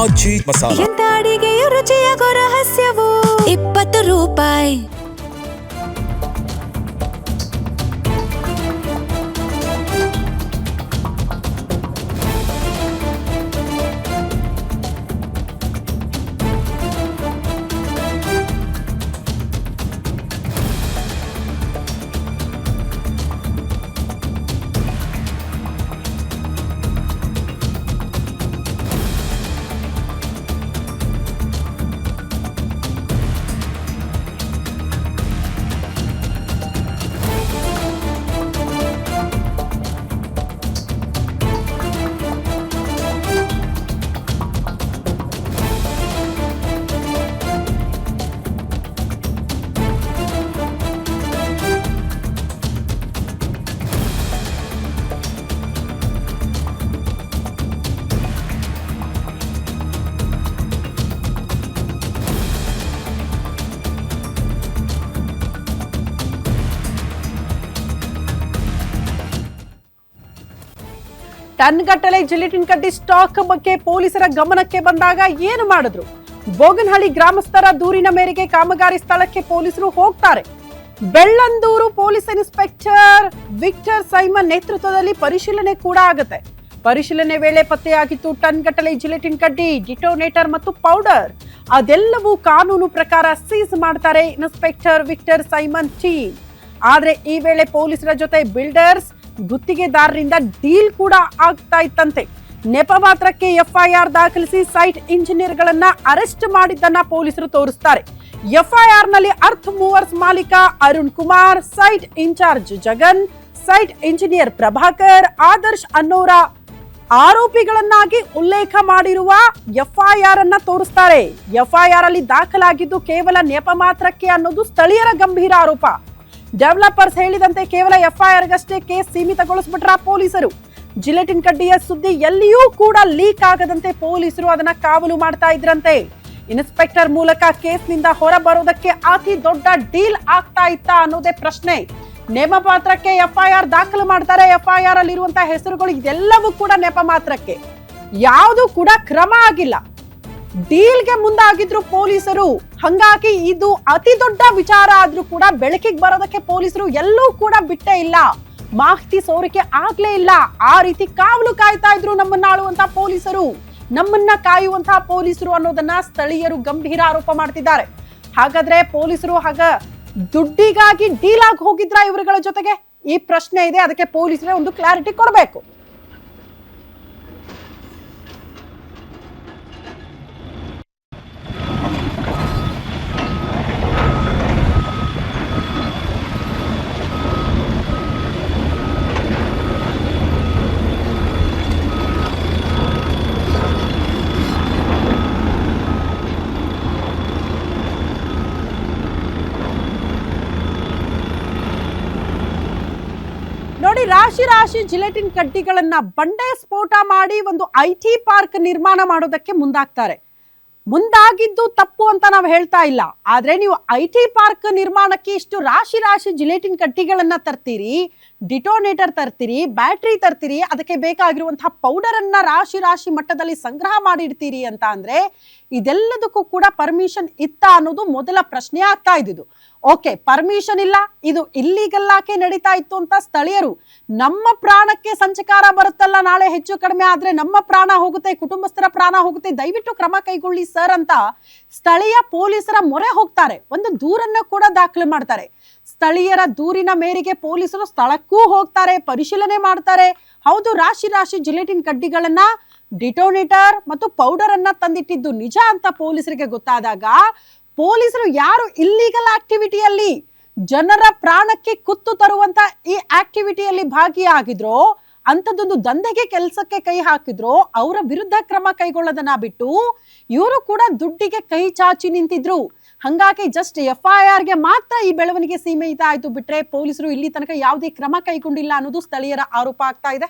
ಆಚಿ ಮಸಾಲ. ಎಂತ ಅಡಿಗೆಯ ರುಚಿಯಾಗೋ ರಹಸ್ಯವು 20 ರೂಪಾಯಿ. ಟನ್ ಗಟ್ಟಲೆ ಜಿಲೆಟಿನ್ ಕಡ್ಡಿ ಸ್ಟಾಕ್ ಬಗ್ಗೆ ಪೊಲೀಸರ ಗಮನಕ್ಕೆ ಬಂದಾಗ ಏನು ಮಾಡಿದ್ರು? ಬೋಗನಹಳ್ಳಿ ಗ್ರಾಮಸ್ಥರ ದೂರಿನ ಮೇರೆಗೆ ಕಾಮಗಾರಿ ಸ್ಥಳಕ್ಕೆ ಪೊಲೀಸರು ಹೋಗ್ತಾರೆ. Bellandur police inspector Victor Simon ನೇತೃತ್ವದಲ್ಲಿ ಪರಿಶೀಲನೆ ಕೂಡ ಆಗುತ್ತೆ. ಪರಿಶೀಲನೆ ವೇಳೆ ಪತ್ತೆಯಾಗಿತ್ತು ಟನ್ ಗಟ್ಟಲೆ ಜಿಲೆಟಿನ್ ಕಡ್ಡಿ, ಡಿಟೋನೇಟರ್ ಮತ್ತು ಪೌಡರ್. ಅದೆಲ್ಲವೂ ಕಾನೂನು ಪ್ರಕಾರ ಸೀಸ್ ಮಾಡ್ತಾರೆ ಇನ್ಸ್ಪೆಕ್ಟರ್ ವಿಕ್ಟರ್ ಸೈಮನ್ ಟೀಮ್. ಆದ್ರೆ ಈ ವೇಳೆ ಪೊಲೀಸರ ಜೊತೆ ಬಿಲ್ಡರ್ಸ್, ಗುತ್ತಿಗೆದಾರರಿಂದ ಡೀಲ್ ಕೂಡ ಆಗ್ತಾ ಇತ್ತಂತೆ. ನೆಪ ಮಾತ್ರಕ್ಕೆ ಎಫ್ಐಆರ್ ದಾಖಲಿಸಿ ಸೈಟ್ ಇಂಜಿನಿಯರ್ ಗಳನ್ನ ಅರೆಸ್ಟ್ ಮಾಡಿದ್ದನ್ನ ಪೊಲೀಸರು ತೋರಿಸ್ತಾರೆ. ಎಫ್ಐಆರ್ ನಲ್ಲಿ ಅರ್ತ್ ಮೂವರ್ಸ್ ಮಾಲೀಕ Arun Kumar, site incharge Jagan, site engineer Prabhakar, Adarsh ಅನ್ನೋರ ಆರೋಪಿಗಳನ್ನಾಗಿ ಉಲ್ಲೇಖ ಮಾಡಿರುವ ಎಫ್ಐಆರ್ ಅನ್ನ ತೋರಿಸ್ತಾರೆ. ಎಫ್ಐಆರ್ ಅಲ್ಲಿ ದಾಖಲಾಗಿದ್ದು ಕೇವಲ ನೆಪ ಮಾತ್ರಕ್ಕೆ ಅನ್ನೋದು ಸ್ಥಳೀಯರ ಗಂಭೀರ ಆರೋಪ. ಡೆವಲಪರ್ಸ್ ಹೇಳಿದಂತೆ ಕೇವಲ ಎಫ್ಐಆರ್ ಗಷ್ಟೇ ಕೇಸ್ ಸೀಮಿತಗೊಳಿಸ್ಬಿಟ್ರ ಪೊಲೀಸರು. ಜಿಲೆಟಿನ್ ಕಡ್ಡಿಯ ಸುದ್ದಿ ಎಲ್ಲಿಯೂ ಕೂಡ ಲೀಕ್ ಆಗದಂತೆ ಪೊಲೀಸರು ಅದನ್ನ ಕಾವಲು ಮಾಡ್ತಾ ಇದ್ರಂತೆ. ಇನ್ಸ್ಪೆಕ್ಟರ್ ಮೂಲಕ ಕೇಸ್ನಿಂದ ಹೊರ ಬರೋದಕ್ಕೆ ಅತಿ ದೊಡ್ಡ ಡೀಲ್ ಆಗ್ತಾ ಇತ್ತಾ ಅನ್ನೋದೇ ಪ್ರಶ್ನೆ. ನೇಮ ಮಾತ್ರಕ್ಕೆ ಎಫ್ಐಆರ್ ದಾಖಲು ಮಾಡ್ತಾರೆ. ಎಫ್ಐಆರ್ ಅಲ್ಲಿರುವಂತಹ ಹೆಸರುಗಳು ಇದೆಲ್ಲವೂ ಕೂಡ ನೆಪ ಮಾತ್ರಕ್ಕೆ, ಯಾವುದು ಕೂಡ ಕ್ರಮ ಆಗಿಲ್ಲ. ಡೀಲ್ಗೆ ಮುಂದಾಗಿದ್ರು ಪೊಲೀಸರು. ಹಂಗಾಗಿ ಇದು ಅತಿ ದೊಡ್ಡ ವಿಚಾರ ಆದ್ರೂ ಕೂಡ ಬೆಳಕಿಗೆ ಬರೋದಕ್ಕೆ ಪೊಲೀಸರು ಎಲ್ಲೂ ಕೂಡ ಬಿಟ್ಟೇ ಇಲ್ಲ. ಮಾಹಿತಿ ಸೋರಿಕೆ ಆಗ್ಲೇ ಇಲ್ಲ. ಆ ರೀತಿ ಕಾವಲು ಕಾಯ್ತಾ ಇದ್ರು ನಮ್ಮನ್ನ ಆಳುವಂತಹ ಪೊಲೀಸರು, ನಮ್ಮನ್ನ ಕಾಯುವಂತಹ ಪೊಲೀಸರು ಅನ್ನೋದನ್ನ ಸ್ಥಳೀಯರು ಗಂಭೀರ ಆರೋಪ ಮಾಡ್ತಿದ್ದಾರೆ. ಹಾಗಾದ್ರೆ ಪೊಲೀಸರು ದುಡ್ಡಿಗಾಗಿ ಡೀಲ್ ಆಗಿ ಹೋಗಿದ್ರ ಇವರುಗಳ ಜೊತೆಗೆ? ಈ ಪ್ರಶ್ನೆ ಇದೆ. ಅದಕ್ಕೆ ಪೊಲೀಸರೇ ಒಂದು ಕ್ಲಾರಿಟಿ ಕೊಡಬೇಕು. ನೋಡಿ, ರಾಶಿ ರಾಶಿ ಜಿಲೆಟಿನ್ ಕಡ್ಡಿಗಳನ್ನ ಬಂಡೆ ಸ್ಫೋಟ ಮಾಡಿ ಒಂದು IT ಪಾರ್ಕ್ ನಿರ್ಮಾಣ ಮಾಡೋದಕ್ಕೆ ಮುಂದಾಗಿದ್ದು ತಪ್ಪು ಅಂತ ನಾವು ಹೇಳ್ತಾ ಇಲ್ಲ. ಆದ್ರೆ ನೀವು IT ಪಾರ್ಕ್ ನಿರ್ಮಾಣಕ್ಕೆ ಇಷ್ಟು ರಾಶಿ ರಾಶಿ ಜಿಲೆಟಿನ್ ಕಡ್ಡಿಗಳನ್ನ ತರ್ತೀರಿ, ಡಿಟೋನೇಟರ್ ತರ್ತೀರಿ, ಬ್ಯಾಟ್ರಿ ತರ್ತೀರಿ, ಅದಕ್ಕೆ ಬೇಕಾಗಿರುವಂತಹ ಪೌಡರ್ ಅನ್ನ ರಾಶಿ ರಾಶಿ ಮಟ್ಟದಲ್ಲಿ ಸಂಗ್ರಹ ಮಾಡಿಡ್ತೀರಿ ಅಂತ ಅಂದ್ರೆ ಇದೆಲ್ಲದಕ್ಕೂ ಕೂಡ ಪರ್ಮಿಷನ್ ಇತ್ತಾ ಅನ್ನೋದು ಮೊದಲ ಪ್ರಶ್ನೆ ಆಗ್ತಾ ಇದ್ದಿದ್ದು. ಓಕೆ, ಪರ್ಮಿಷನ್ ಇಲ್ಲ, ಇದು ಇಲ್ಲಿಗಲ್ ಆಕೆ ನಡೀತಾ ಇತ್ತು ಅಂತ ಸ್ಥಳೀಯರು, ನಮ್ಮ ಪ್ರಾಣಕ್ಕೆ ಸಂಚಕಾರ ಬರುತ್ತಲ್ಲ, ನಾಳೆ ಹೆಚ್ಚು ಕಡಿಮೆ ಆದ್ರೆ ನಮ್ಮ ಪ್ರಾಣ ಹೋಗುತ್ತೆ, ಕುಟುಂಬಸ್ಥರ ಪ್ರಾಣ ಹೋಗುತ್ತೆ, ದಯವಿಟ್ಟು ಕ್ರಮ ಕೈಗೊಳ್ಳಿ ಸರ್ ಅಂತ ಸ್ಥಳೀಯ ಪೊಲೀಸರ ಮೊರೆ ಹೋಗ್ತಾರೆ. ಒಂದು ದೂರನ್ನ ಕೂಡ ದಾಖಲು ಮಾಡ್ತಾರೆ. ಸ್ಥಳೀಯರ ದೂರಿನ ಮೇರೆಗೆ ಪೊಲೀಸರು ಸ್ಥಳಕ್ಕೂ ಹೋಗ್ತಾರೆ, ಪರಿಶೀಲನೆ ಮಾಡ್ತಾರೆ. ಹೌದು, ರಾಶಿ ರಾಶಿ ಜಿಲೆಟಿನ್ ಕಡ್ಡಿಗಳನ್ನ, ಡಿಟೋನೇಟರ್ ಮತ್ತು ಪೌಡರ್ ಅನ್ನ ತಂದಿಟ್ಟಿದ್ದು ನಿಜ ಅಂತ ಪೊಲೀಸರಿಗೆ ಗೊತ್ತಾದಾಗ ಪೊಲೀಸರು ಯಾರು ಇಲ್ಲಿಗಲ್ ಆಕ್ಟಿವಿಟಿಯಲ್ಲಿ ಜನರ ಪ್ರಾಣಕ್ಕೆ ಕುತ್ತು ತರುವಂತ ಈ ಆಕ್ಟಿವಿಟಿಯಲ್ಲಿ ಭಾಗಿಯಾಗಿದ್ರೋ, ಅಂತದೊಂದು ದಂಧೆಗೆ ಕೆಲಸಕ್ಕೆ ಕೈ ಹಾಕಿದ್ರೋ ಅವರ ವಿರುದ್ಧ ಕ್ರಮ ಕೈಗೊಳ್ಳೋದನ್ನ ಬಿಟ್ಟು ಇವರು ಕೂಡ ದುಡ್ಡಿಗೆ ಕೈ ಚಾಚಿ ನಿಂತಿದ್ರು. ಹಂಗಾಗಿ ಜಸ್ಟ್ FIR ಗೆ ಮಾತ್ರ ಈ ಬೆಳವಣಿಗೆ ಸೀಮಿತ ಆಯ್ತು ಬಿಟ್ರೆ ಪೊಲೀಸರು ಇಲ್ಲಿ ತನಕ ಯಾವುದೇ ಕ್ರಮ ಕೈಗೊಂಡಿಲ್ಲ ಅನ್ನೋದು ಸ್ಥಳೀಯರ ಆರೋಪ ಆಗ್ತಾ ಇದೆ.